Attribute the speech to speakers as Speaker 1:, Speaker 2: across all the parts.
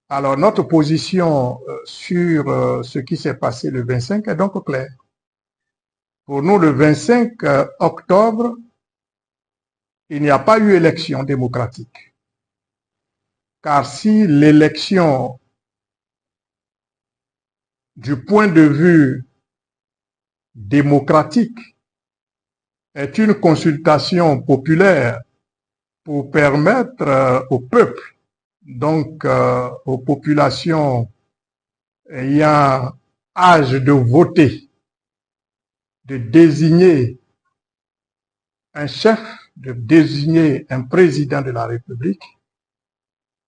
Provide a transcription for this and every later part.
Speaker 1: Alors, notre position sur ce qui s'est passé le 25 est donc claire. Pour nous, le 25 octobre, il n'y a pas eu élection démocratique. Car si l'élection, du point de vue démocratique, est une consultation populaire pour permettre au peuple, donc aux populations ayant âge de voter, de désigner un chef, de désigner un président de la République,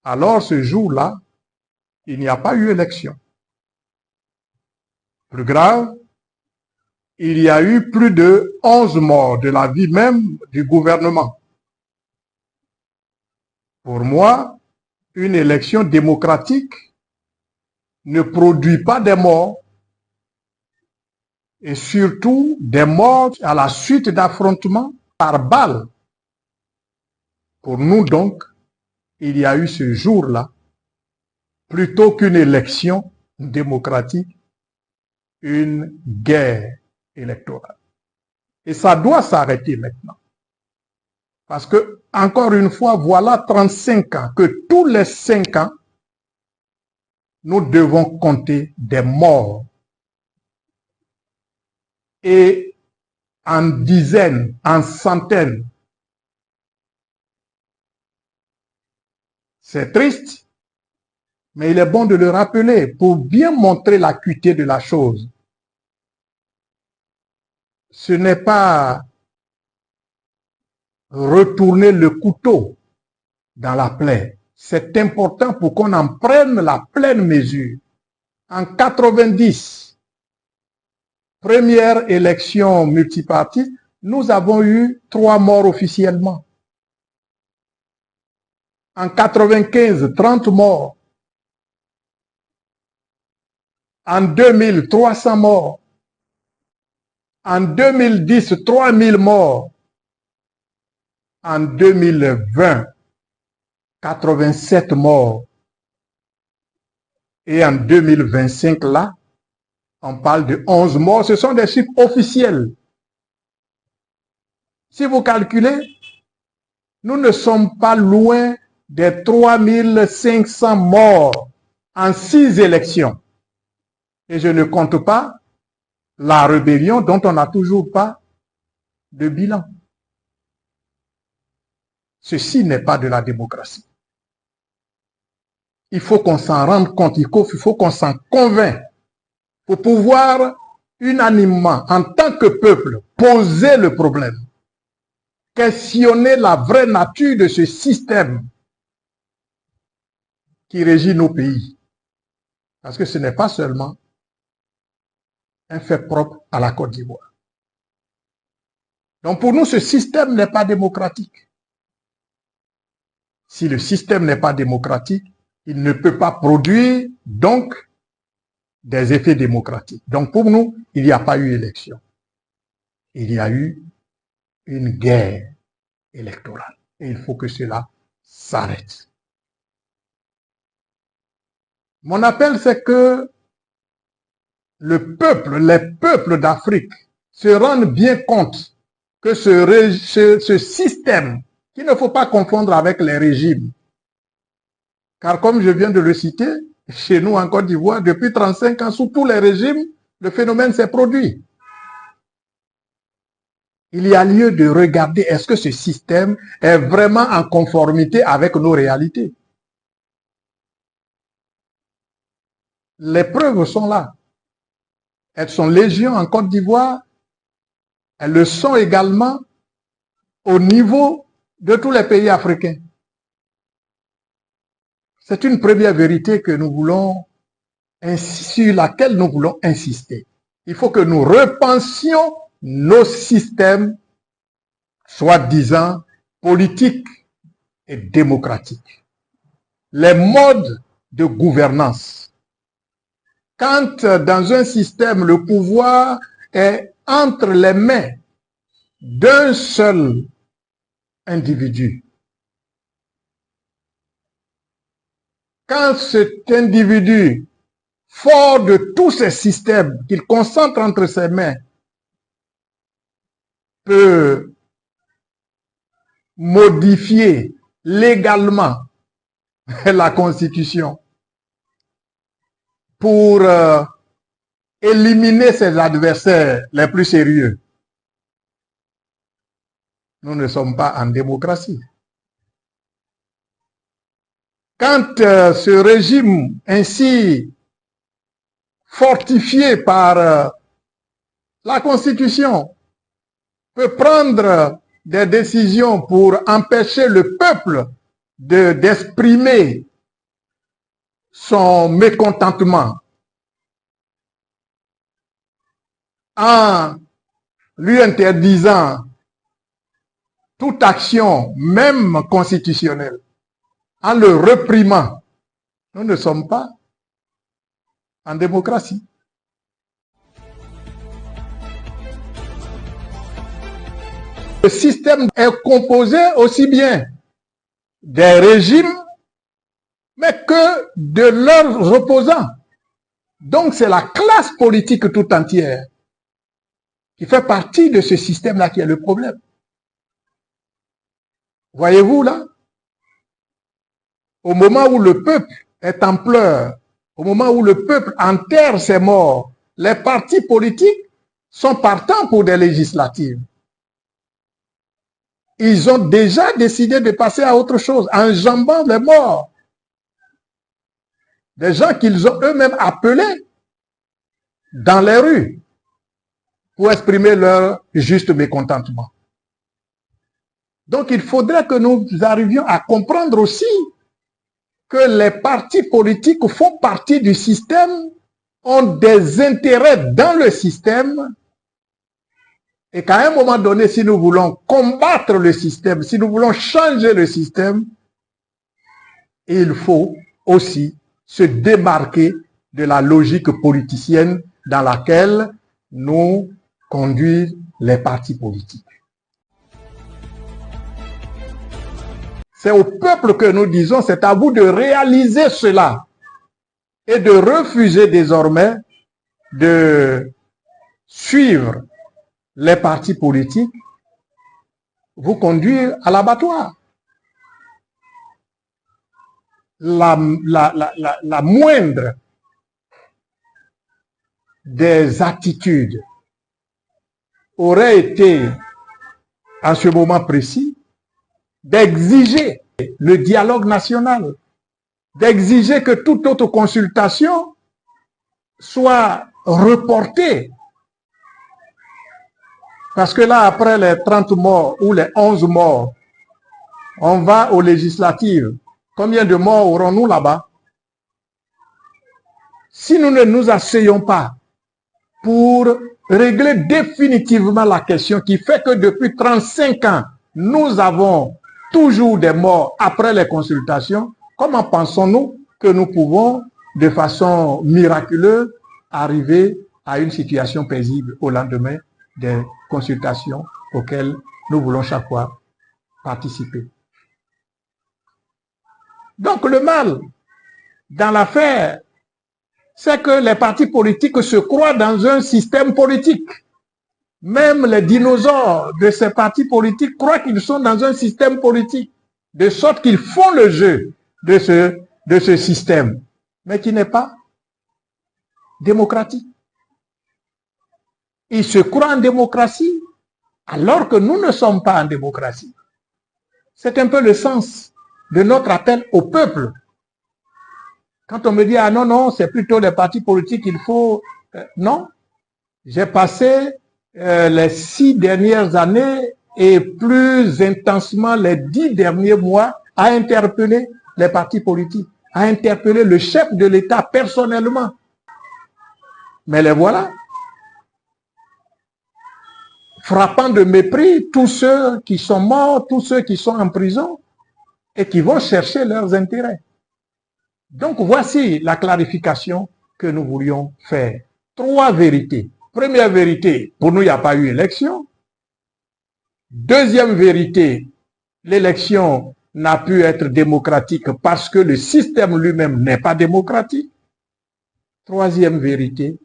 Speaker 1: alors ce jour-là, il n'y a pas eu élection. Plus grave, il y a eu plus de 11 morts de la vie même du gouvernement. Pour moi, une élection démocratique ne produit pas des morts, et surtout des morts à la suite d'affrontements par balle. Pour nous donc, il y a eu ce jour-là, plutôt qu'une élection démocratique, une guerre électorale. Et ça doit s'arrêter maintenant. Parce que, encore une fois, voilà 35 ans que tous les 5 ans, nous devons compter des morts. Et en dizaines, en centaines. C'est triste, mais il est bon de le rappeler pour bien montrer l'acuité de la chose. Ce n'est pas retourner le couteau dans la plaie. C'est important pour qu'on en prenne la pleine mesure. En 90, première élection multipartite, nous avons eu 3 morts officiellement. En 95, 30 morts. En 2000, 300 morts. En 2010, 3000 morts. En 2020, 87 morts. Et en 2025, là, on parle de 11 morts. Ce sont des chiffres officiels. Si vous calculez, nous ne sommes pas loin des 3500 morts en 6 élections. Et je ne compte pas la rébellion dont on n'a toujours pas de bilan. Ceci n'est pas de la démocratie. Il faut qu'on s'en rende compte, il faut qu'on s'en convainc pour pouvoir unanimement, en tant que peuple, poser le problème, questionner la vraie nature de ce système qui régit nos pays. Parce que ce n'est pas seulement un fait propre à la Côte d'Ivoire. Donc pour nous, ce système n'est pas démocratique. Si le système n'est pas démocratique, il ne peut pas produire donc des effets démocratiques. Donc pour nous, il n'y a pas eu élection. Il y a eu une guerre électorale. Et il faut que cela s'arrête. Mon appel, c'est que le peuple, les peuples d'Afrique se rendent bien compte que ce système, qu'il ne faut pas confondre avec les régimes, car comme je viens de le citer, chez nous en Côte d'Ivoire, depuis 35 ans, sous tous les régimes, le phénomène s'est produit. Il y a lieu de regarder est-ce que ce système est vraiment en conformité avec nos réalités. Les preuves sont là. Elles sont légion en Côte d'Ivoire. Elles le sont également au niveau de tous les pays africains. C'est une première vérité que nous voulons, sur laquelle nous voulons insister. Il faut que nous repensions nos systèmes, soi-disant politiques et démocratiques. Les modes de gouvernance. Quand dans un système, le pouvoir est entre les mains d'un seul individu, quand cet individu, fort de tous ces systèmes qu'il concentre entre ses mains, peut modifier légalement la Constitution pour éliminer ses adversaires les plus sérieux. Nous ne sommes pas en démocratie. Quand ce régime ainsi fortifié par la Constitution peut prendre des décisions pour empêcher le peuple d'exprimer son mécontentement en lui interdisant toute action, même constitutionnelle, en le réprimant. Nous ne sommes pas en démocratie. Le système est composé aussi bien des régimes, mais que de leurs opposants. Donc c'est la classe politique tout entière qui fait partie de ce système-là qui est le problème. Voyez-vous là, au moment où le peuple est en pleurs, au moment où le peuple enterre ses morts, les partis politiques sont partants pour des législatives. Ils ont déjà décidé de passer à autre chose, en enjambant les morts. Des gens qu'ils ont eux-mêmes appelés dans les rues pour exprimer leur juste mécontentement. Donc il faudrait que nous arrivions à comprendre aussi que les partis politiques font partie du système, ont des intérêts dans le système, et qu'à un moment donné, si nous voulons combattre le système, si nous voulons changer le système, il faut aussi se démarquer de la logique politicienne dans laquelle nous conduisent les partis politiques. C'est au peuple que nous disons, c'est à vous de réaliser cela et de refuser désormais de suivre les partis politiques, vous conduire à l'abattoir. La moindre des attitudes aurait été, à ce moment précis, d'exiger le dialogue national, d'exiger que toute autre consultation soit reportée. Parce que là, après les 30 morts ou les 11 morts, on va aux législatives. Combien de morts aurons-nous là-bas? Si nous ne nous asseyons pas pour régler définitivement la question qui fait que depuis 35 ans, nous avons toujours des morts après les consultations, comment pensons-nous que nous pouvons, de façon miraculeuse, arriver à une situation paisible au lendemain des consultations auxquelles nous voulons chaque fois participer? Donc le mal dans l'affaire, c'est que les partis politiques se croient dans un système politique. Même les dinosaures de ces partis politiques croient qu'ils sont dans un système politique, de sorte qu'ils font le jeu de ce système, mais qui n'est pas démocratique. Ils se croient en démocratie, alors que nous ne sommes pas en démocratie. C'est un peu le sens de notre appel au peuple. Quand on me dit, ah non, non, c'est plutôt les partis politiques qu'il faut... non, j'ai passé les 6 dernières années et plus intensement les 10 derniers mois à interpeller les partis politiques, à interpeller le chef de l'État personnellement. Mais les voilà, frappant de mépris tous ceux qui sont morts, tous ceux qui sont en prison et qui vont chercher leurs intérêts. Donc voici la clarification que nous voulions faire. 3 vérités. Première vérité, pour nous, il n'y a pas eu élection. Deuxième vérité, l'élection n'a pu être démocratique parce que le système lui-même n'est pas démocratique. Troisième vérité,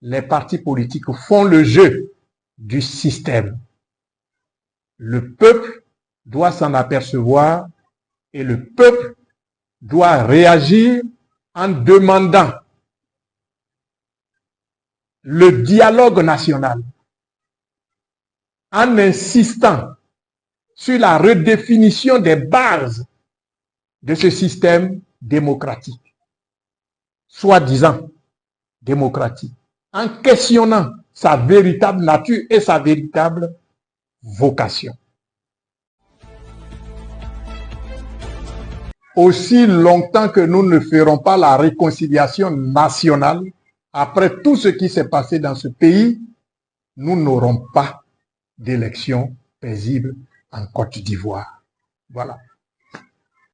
Speaker 1: les partis politiques font le jeu du système. Le peuple doit s'en apercevoir et le peuple doit réagir en demandant le dialogue national, en insistant sur la redéfinition des bases de ce système démocratique, soi-disant démocratique, en questionnant sa véritable nature et sa véritable vocation. Aussi longtemps que nous ne ferons pas la réconciliation nationale, après tout ce qui s'est passé dans ce pays, nous n'aurons pas d'élection paisible en Côte d'Ivoire. Voilà.